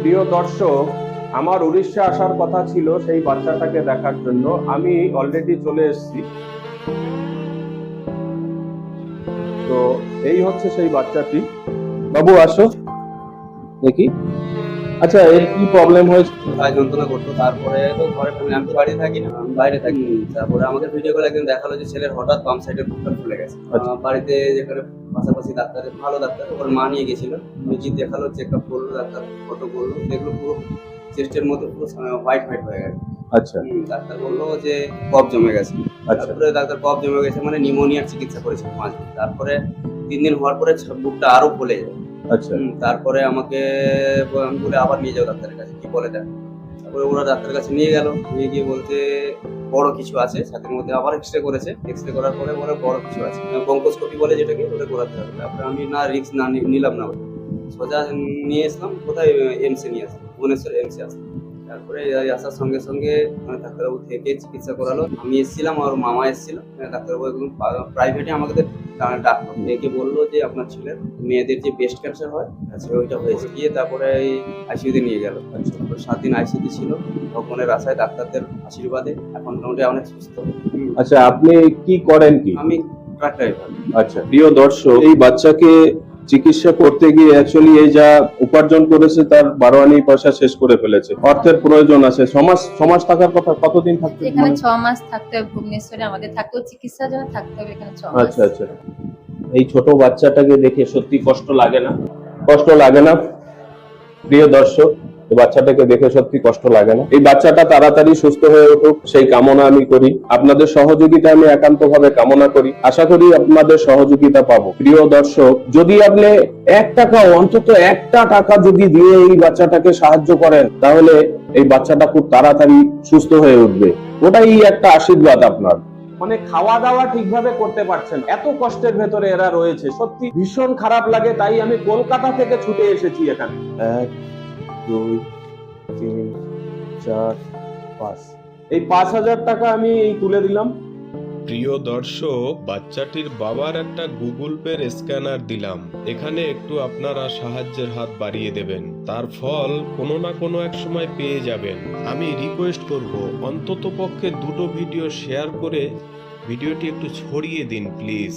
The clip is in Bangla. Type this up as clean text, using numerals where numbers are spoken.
প্রিয় দর্শক, আমার উড়িষ্যা আসার কথা ছিল সেই বাচ্চাটাকে দেখার জন্য। আমি অলরেডি চলে এসেছি। তো এই হচ্ছে সেই বাচ্চাটি। বাবু আসো দেখি। আচ্ছা, এর কি প্রবলেম হয়েছে? পায়ে যন্ত্রণা করতো। তারপরে তো ঘরে আমি তো বাড়িতে থাকি না, আমি বাইরে থাকি। তারপরে আমাকে ভিডিও কলে একদিন দেখালো যে ছেলের হঠাৎ বাম সাইডের বুকটা ফুলে গেছে। বাড়িতে যেখানে পাশাপাশি ডাক্তার, ভালো ডাক্তার, ওর মা নিয়ে গেছিল। নিজে দেখালো, চেক আপ করলো, ডাক্তার ফটো করলো, দেখলো পুরো চেস্টের মধ্যে পুরো হোয়াইট হোয়াইট হয়ে গেছে। আচ্ছা। ডাক্তার বললো যে কফ জমে গেছে। আচ্ছা। তারপরে ডাক্তার কফ জমে গেছে মানে নিউমোনিয়ার চিকিৎসা করেছিল 5 দিন। তারপরে 3 দিন হওয়ার পরে বুকটা আরো ফুলে যায়। আচ্ছা। তারপরে আমাকে আমি বলে আবার নিয়ে যাও ডাক্তারের কাছে, কি বলে দেখ। তারপরে ওরা ডাক্তারের কাছে নিয়ে গেল, নিয়ে গিয়ে বলতে বড় কিছু আছে ছাতির মধ্যে। আবার এক্সরে করেছে, এক্সরে করার পরে বলে বড় কিছু আছে, ব্রঙ্কোস্কোপি বলে যেটাকে, ওটা করাতে হবে। তারপরে আমি না রিস্ক না নিলাম না, সোজা নিয়ে এসলাম কোথায়, এমসে নিয়ে আসলাম, ভুবনেশ্বর এমসে আসলাম। তারপরে আসার সঙ্গে সঙ্গে ডাক্তারবাবু থেকে চিকিৎসা করালো। আমি এসেছিলাম আর মামা এসেছিল। ডাক্তারবাবু একদম প্রাইভেটে আমাকে ডাক্তার ডেকে বললো যে আপনার ছেলের মেয়েদের যে ব্রেস্ট ক্যান্সার হয় ওইটা হয়েছে। গিয়ে তারপরে আইসিইউতে নিয়ে গেল। 7 দিন আইসিইউতে ছিল। ভগবানের আশায়, ডাক্তারদের আশীর্বাদে এখন মোটামুটি অনেক সুস্থ। আচ্ছা, আপনি কি করেন কি? আমি ট্রাক ড্রাইভার। আচ্ছা, প্রিয় দর্শক, এই বাচ্চাকে চিকিৎসা করতে গিয়ে অ্যাকচুয়ালি এই যা উপার্জন করেছে তার 12 আনি পয়সা শেষ করে ফেলেছে। অর্থের প্রয়োজন আছে। সমাজ থাকার কথা। কতদিন থাকতে? এখানে 6 মাস থাকতে হবে ভুবনেশ্বরে, আমাদের থাকতেও চিকিৎসার জন্য থাকতে হবে এখানে 6 মাস। আচ্ছা আচ্ছা। এই ছোট বাচ্চাটাকে দেখে সত্যি কষ্ট লাগে না? কষ্ট লাগে না প্রিয় দর্শক? এই বাচ্চাটাকে দেখে সত্যি কষ্ট লাগে না? এই বাচ্চাটা তাড়াতাড়ি সুস্থ হয়ে উঠুক সেই কামনা আমি করি। আপনাদের সহযোগিতা আমি একান্তভাবে কামনা করি। আশা করি আপনাদের সহযোগিতা পাবো। প্রিয় দর্শক, যদি আপনি 1 টাকা, অন্তত 1টা টাকা যদি দিয়ে এই বাচ্চাটাকে সাহায্য করেন, তাহলে এই বাচ্চাটা খুব তাড়াতাড়ি সুস্থ হয়ে উঠবে। ওটাই একটা আশীর্বাদ আপনার। মানে খাওয়া দাওয়া ঠিকভাবে করতে পারছেন, এত কষ্টের ভেতরে এরা রয়েছে। সত্যি ভীষণ খারাপ লাগে। তাই আমি কলকাতা থেকে ছুটে এসেছি এখানে। 1 2 3 4 5, এই 5,000 টাকা আমি তুলে দিলাম। প্রিয় দর্শক, বাচ্চাটির বাবার একটা গুগল পের স্ক্যানার দিলাম। এখানে একটু আপনারা সাহায্যের হাত বাড়িয়ে দেবেন, তার ফল কোনো না কোনো এক সময় পেয়ে যাবেন। আমি রিকোয়েস্ট করব, অন্তত পক্ষে 2টো ভিডিও শেয়ার করে ভিডিওটি একটু ছড়িয়ে দিন প্লিজ।